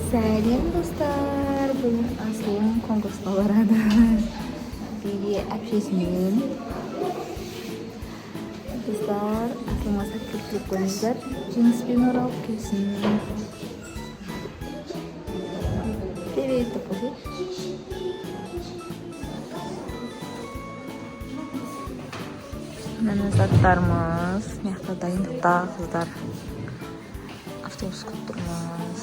Сәлем достар, бүгін Асылым конкурсқа барады. Бейге әпшесімен. Достар, Асылыма сәттілік қойыңыздар. Жеңіспен оралып келсін. Привет, топози. Міне заттарымыз, мияқта дайындықта қыздар. Автобус күтіп тұрмыз.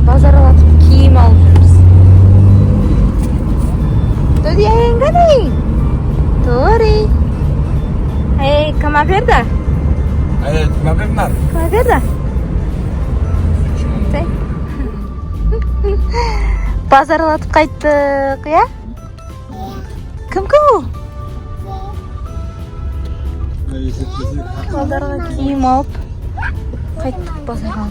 Базар алатып киім алып жүрміз. Тоди, әйенгәней? Тори. Эй, кама берді? Кама берді? Кама берді? Базар алатып қайттық, я? Кім-кім ол? Базарға киім алып қайттық базарға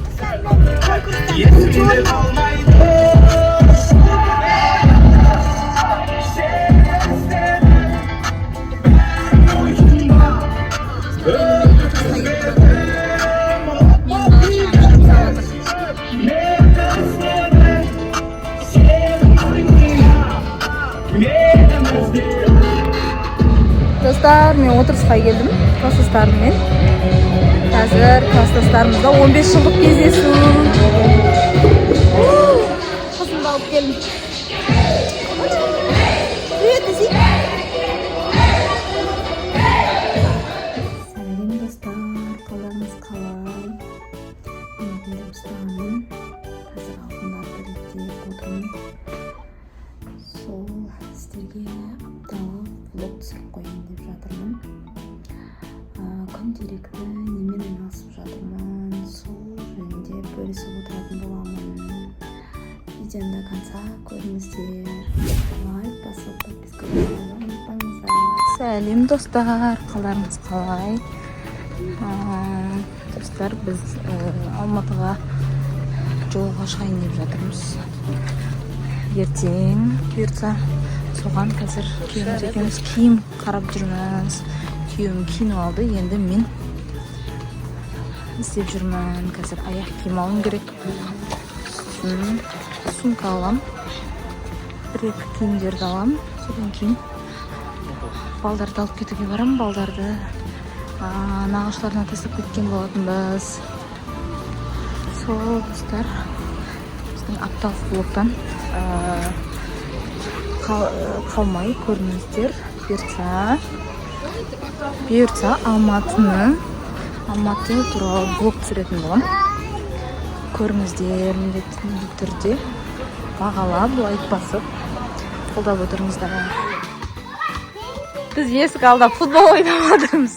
Достар, мен отырысқа келдім класстастарыммен. Қазір класстастарымызда 15 жылдық кездесу. Қызымды алып келдім. Привет, Изи. Сәлем достар, қалдарыңыз қалай? Мен келіп ұстағанмын. Қазір алтындарды реттеп отырмын. Сол сіздерге апталық влог түсіріп қойын деп жатырмын. Күнделікті немен айналысып жатырмын, сол жөнінде бөлісіп отыратын боламын. Видеоны до конца көріңіздер. Лайк басып, подписка жасауды ұмытпаңыздар. Сәлем достар, қалдарыңыз қалай? Достар, біз Алматыға жолға шығайын деп жатырмыз. Ертең бұйыртса соған қазір киім қарап жүрміз. Күйеуім киініп алды, енді мен істеп жүрмін. Қазір аяқ киім алым керек. Сумка алам, бір-екі киімдерді алам. Содан кейін балдарды алып кетуге барам. Балдарды нағашыларына тастап кеткен болатынбыз. Сол достар, біздің апталық влогтан қалмай көріңіздер. Бұйыртса Алматы туралы блог түсіретін болам. Көріңіздер, міндетті түрде бағалап, лайк басып қолдап отырыңыздар. Біз есік алда футбол ойнап отырмыз.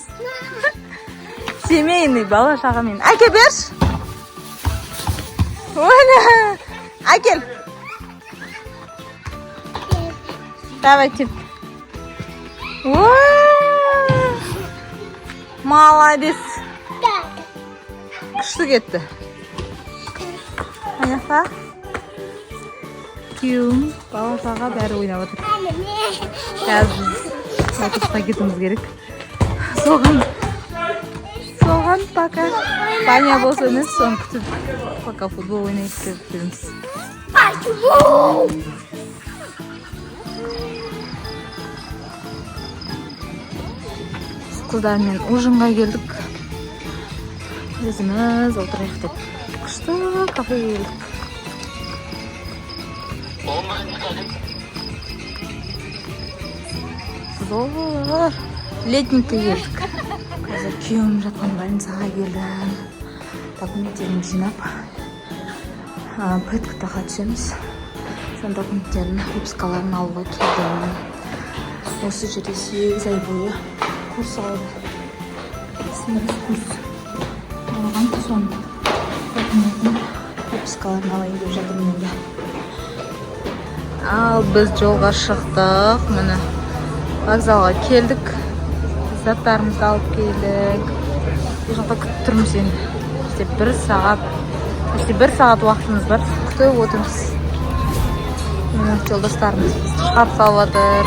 Семейный бала шағамен. Әке берш! Әкел! Давайте. Молодец. Күшті кетті. Аяқта күйеуім бала-шаға бәрі ойнап отыр. Қазір біз отырысқа кетуіміз керек. Соған пока баня болса емес, соны күтіп пока футбол ойнайық деп жүрміз. Қыздармен ужинға келдік. Өзіміз отырайық деп күшті кафеге келдік. Зор летникке келдік. Қазір күйеуім жатқан больницаға келдім. Документтерін жинап, пэткаға түсеміз. Сон документтерін, выпискаларын алуға келдім. Осы жерде 8 ай бойы курс алды. 8 курс алған соң документтің выпискаларын алайын деп жатырмын енді. Ал біз жолға шықтық. Міне вокзалға келдік. Заттарымызды алып келдік. Бұл жақта күтіп тұрмыз енді. Бізде 1 сағат уақытымыз бар. Күтіп отырмыз. Жолдастарымыз шығарып салып жатыр.